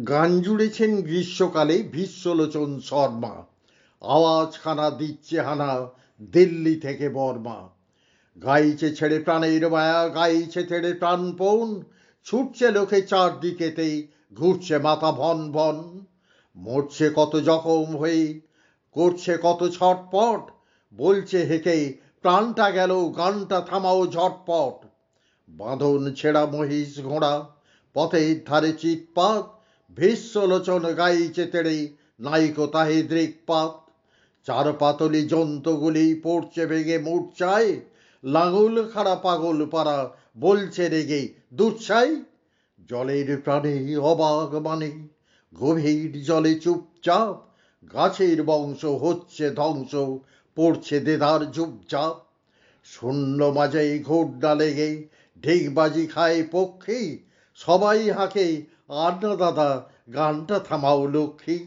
গান জুড়েছেন গ্রীষ্মকালে বিশ্বলোচন শর্মা। আওয়াজখানা দিচ্ছে হানা দিল্লি থেকে বর্মা। গাইছে ছেড়ে প্রাণের মায়া, গাইছে ছেড়ে প্রাণপণ, ছুটছে লোকে চারদিকেতে, ঘুরছে মাথা ভন ভন। মরছে কত জখম হয়ে, করছে কত ছটপট, বলছে হেঁকে প্রাণটা গেল, গানটা থামাও ঝটপট। বাঁধন ছেঁড়া মহিষ ঘোড়া, পথের ধারে চিৎপাত, ভীষ্মলোচন গাইছে তেড়ে, নাইকো তাহে দৃকপাত। চার পাতলি জন্তুগুলি পড়ছে ভেঙে মূর্ছায়, লাঙল খাড়া পাগল পাড়া বলছে রেগে দুঃসাই। জলের প্রাণে অবাক মানে, গভীর জলে চুপচাপ, গাছের বংশ হচ্ছে ধ্বংস, পড়ছে দেদার ঝুপঝাপ। শূন্য মাঝে ঘোড়া লেগে ঢিগবাজি খায় পক্ষী, সবাই হাঁকে আর না দাদা, গানটা থামাও লক্ষ্মী।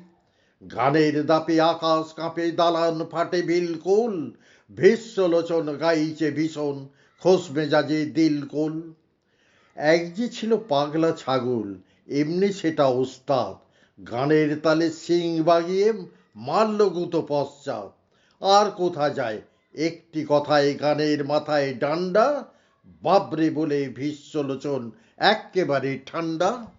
গানের দাপে আকাশ কাঁপে, দালান ফাটে বিলকুল, ভীষ্মলোচন গাইছে ভীষণ, খোশ মেজাজে দিলকুল। এক যে ছিল পাগলা ছাগল, এমনি সেটা ওস্তাদ, গানের তালে শিং বাগিয়ে মারল গুঁতো পশ্চাৎ। আর কোথা যায়, একটি কথায় গানের মাথায় ডান্ডা, বাবরে বলে ভীষ্মলোচন এক্কেবারে ঠান্ডা।